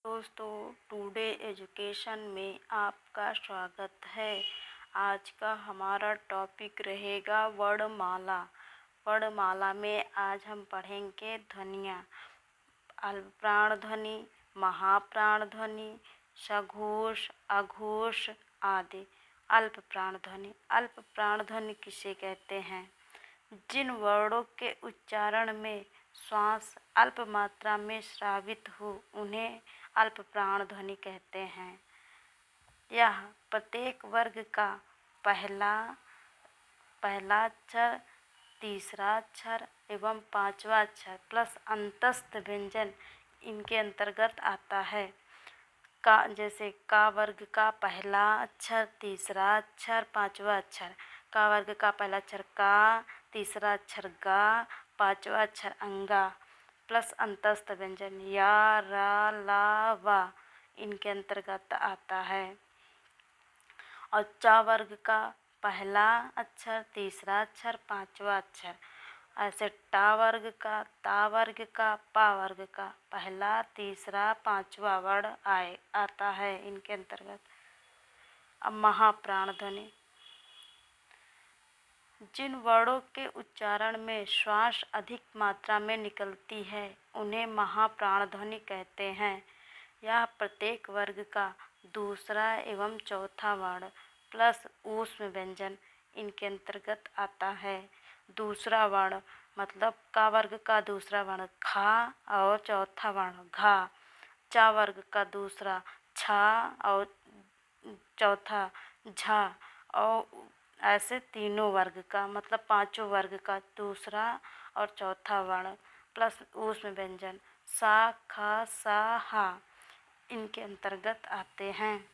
दोस्तों, today education में आपका स्वागत है। आज का हमारा टॉपिक रहेगा वर्णमाला। वर्णमाला में आज हम पढ़ेंगे ध्वनियाँ, अल्पप्राण ध्वनि, महाप्राण ध्वनि, सघोष, अघोष आदि। अल्पप्राण ध्वनि। अल्पप्राण ध्वनि किसे कहते हैं? जिन वर्णों के उच्चारण में श्वास अल्प मात्रा में स्रावित हो उन्हें अल्पप्राण ध्वनि कहते हैं। यह प्रत्येक वर्ग का पहला अक्षर, तीसरा अक्षर एवं पांचवा अक्षर प्लस अंतस्थ व्यंजन इनके अंतर्गत आता है। जैसे का वर्ग का पहला अक्षर, तीसरा अक्षर, पांचवा अक्षर। का वर्ग का पहला अक्षर का, तीसरा अक्षर गा, पांचवा अक्षर अंगा प्लस अंतस्थ व्यंजन या, रा, ला, वा इनके अंतर्गत आता है। और चा वर्ग का पहला अक्षर, तीसरा अक्षर, पांचवा अक्षर। ऐसे टा वर्ग का, ता वर्ग का, पा वर्ग का पहला, तीसरा, पांचवा वर्ण आता है इनके अंतर्गत। अब महाप्राण ध्वनि। जिन वर्णों के उच्चारण में श्वास अधिक मात्रा में निकलती है उन्हें महाप्राण ध्वनि कहते हैं। यह प्रत्येक वर्ग का दूसरा एवं चौथा वर्ण प्लस ऊष्म व्यंजन इनके अंतर्गत आता है। दूसरा वर्ण मतलब का वर्ग का दूसरा वर्ण खा और चौथा वर्ण घा। चा वर्ग का दूसरा छा और चौथा झा। और ऐसे तीनों वर्ग का मतलब पांचों वर्ग का दूसरा और चौथा वर्ण प्लस ऊष्म व्यंजन सा, खा, सा, हा इनके अंतर्गत आते हैं।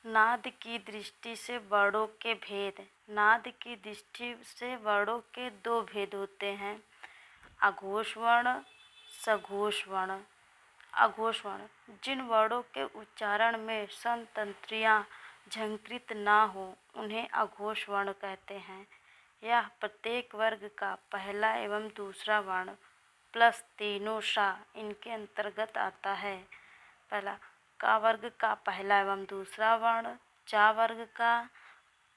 नाद की दृष्टि से वर्णों के भेद। नाद की दृष्टि से वर्णों के दो भेद होते हैं, अघोष वर्ण, सघोष वर्ण। अघोष वर्ण जिन वर्णों के उच्चारण में संतंत्रियां झंकृत ना हो उन्हें अघोष वर्ण कहते हैं। यह प्रत्येक वर्ग का पहला एवं दूसरा वर्ण प्लस तीनों सा इनके अंतर्गत आता है। पहला का वर्ग का पहला एवं दूसरा वर्ण, चा वर्ग का,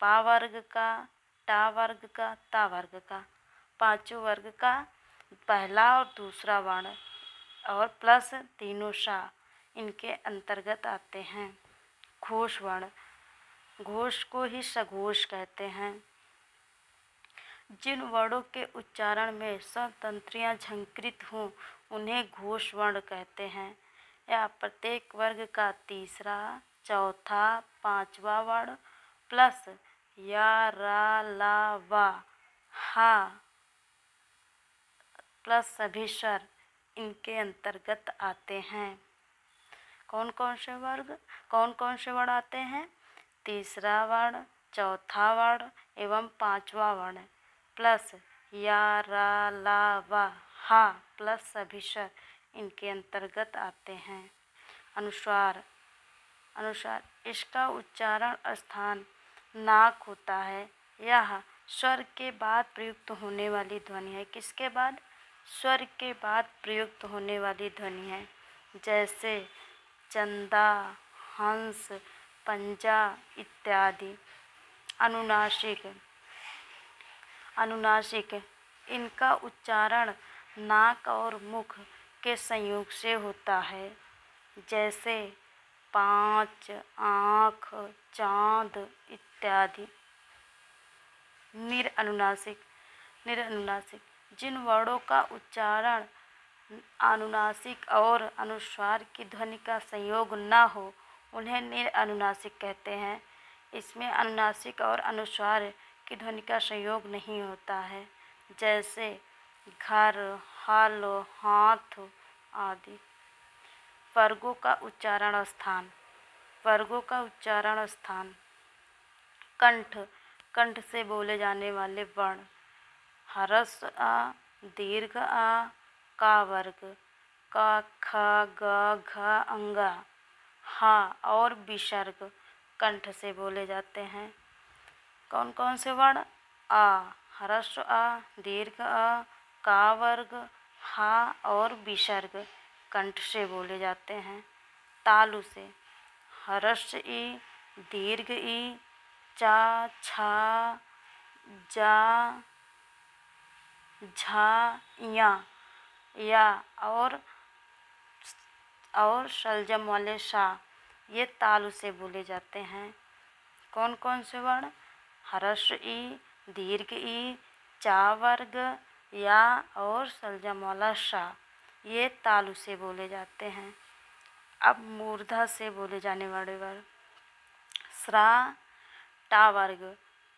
पा वर्ग का, टा वर्ग का, ता वर्ग का। पांचों वर्ग का पहला और दूसरा वर्ण और प्लस तीनों सा इनके अंतर्गत आते हैं। घोष वर्ण। घोष को ही सघोष कहते हैं। जिन वर्णों के उच्चारण में संतंत्रियां झंकृत हों उन्हें घोष वर्ण कहते हैं। यह प्रत्येक वर्ग का तीसरा, चौथा, पांचवा वर्ण प्लस या, रा, ला, वा, हा प्लस सभी स्वर इनके अंतर्गत आते हैं। कौन कौन से वर्ण आते हैं? तीसरा वर्ण, चौथा वर्ण एवं पांचवा वर्ण प्लस या, रा, ला, वा, हा प्लस सभी स्वर इनके अंतर्गत आते हैं। अनुस्वार। इसका उच्चारण स्थान नाक होता है। यह स्वर के बाद प्रयुक्त होने वाली ध्वनि है। किसके बाद? स्वर के बाद प्रयुक्त होने वाली ध्वनि है। जैसे चंदा, हंस, पंजा इत्यादि। अनुनासिक इनका उच्चारण नाक और मुख के संयोग से होता है। जैसे पाँच, आँख, चाँद इत्यादि। निरनुनासिक जिन वर्णों का उच्चारण अनुनासिक और अनुस्वार की ध्वनि का संयोग न हो उन्हें निरनुनासिक कहते हैं। इसमें अनुनासिक और अनुस्वार की ध्वनि का संयोग नहीं होता है। जैसे घर, हल, हाथ आदि। वर्गों का उच्चारण स्थान। कंठ से बोले जाने वाले वर्ण। ह्रस्व आ, दीर्घ आ, का वर्ग, का, ख, ग, घ, अंगा, हा और विसर्ग कंठ से बोले जाते हैं। कौन कौन से वर्ण? आ, ह्रस्व आ, दीर्घ आ, का वर्ग, हा और विसर्ग कंठ से बोले जाते हैं। तालु से हर्ष ई, दीर्घ ई, चा, छा, जा, झा, या और सलजम वाले शा, ये तालु से बोले जाते हैं। कौन कौन से वर्ण? हर्ष ई, दीर्घ ई, चा वर्ग, या और सलजम वाला शा, ये तालु से बोले जाते हैं। अब मूर्धा से बोले जाने वाले वर्ण। स्रा, टा वर्ग,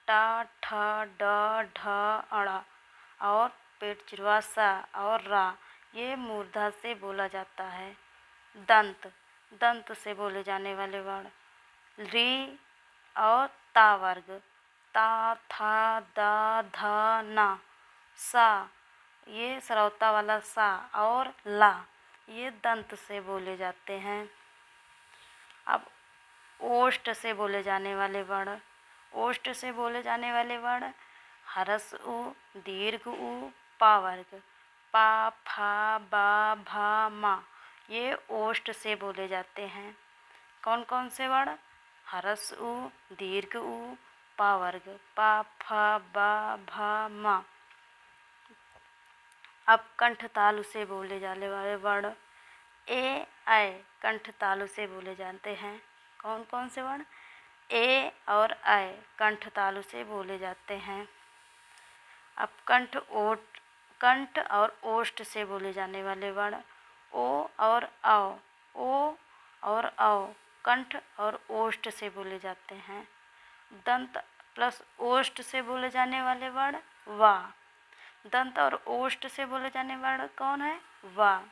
टा, ठ, ड, ढ, अड़ा और पेट चिरवा सा और रा, ये मूर्धा से बोला जाता है। दंत, दंत से बोले जाने वाले वर्ण। री और ता वर्ग, ता, था, दा, धा, ना, सा, ये सरौता वाला सा और ला, ये दंत से बोले जाते हैं। अब ओष्ठ से बोले जाने वाले वर्ण। ओष्ठ से बोले जाने वाले वर्ण हरस उ, दीर्घ उ, पा वर्ग, पा, फा, बा, भा, मा, ये ओष्ठ से बोले जाते हैं। कौन कौन से वर्ण? हरस उ, दीर्घ उ, पा वर्ग, पा, फा, बा, भा, मा। अब कंठ तालु से बोले जाने वाले वर्ण। ए, ऐ कंठ तालु से बोले जाते हैं। कौन कौन से वर्ण? ए और ऐ कंठ तालु से बोले जाते हैं। अब कंठ और ओष्ठ से बोले जाने वाले वर्ण। ओ और औ, ओ और औ कंठ और ओष्ठ से बोले जाते हैं। दंत प्लस ओष्ठ से बोले जाने वाले वर्ण वा। दंत और ओष्ठ से बोले जाने वर्ण कौन है? वा।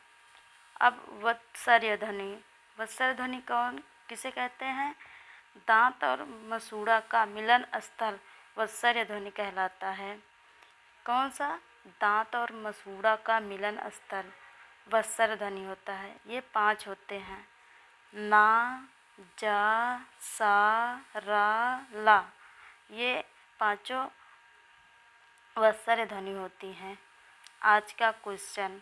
अब वत्सर्य ध्वनि। वत्सर्य ध्वनि कौन किसे कहते हैं? दांत और मसूड़ा का मिलन स्थल वत्सर्य ध्वनि कहलाता है। कौन सा? दांत और मसूड़ा का मिलन स्थल वत्सर्य ध्वनि होता है। ये 5 होते हैं। ना, जा, सा, रा, ला, ये 5 वत्सर्य ध्वनि होती हैं। आज का क्वेश्चन,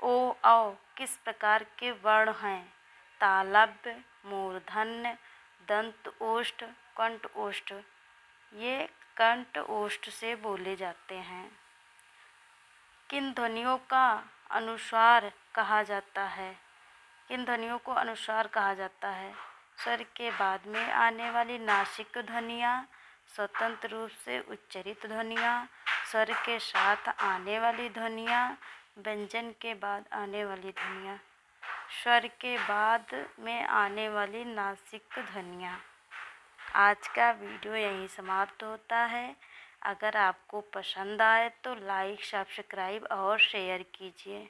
ओ औ किस प्रकार के वर्ण हैं? तालव्य, मूर्धन्य, दंत ओष्ठ, कंठ ओष्ठ, ये कंठ ओष्ठ से बोले जाते हैं। किन ध्वनियों का अनुस्वार कहा जाता है? किन ध्वनियों को अनुस्वार कहा जाता है? स्वर के बाद में आने वाली नासिक ध्वनियाँ, स्वतंत्र रूप से उच्चरित ध्वनियाँ, स्वर के साथ आने वाली ध्वनियाँ, व्यंजन के बाद आने वाली ध्वनियाँ, स्वर के बाद में आने वाली नासिक ध्वनियाँ। आज का वीडियो यहीं समाप्त होता है। अगर आपको पसंद आए तो लाइक, सब्सक्राइब और शेयर कीजिए।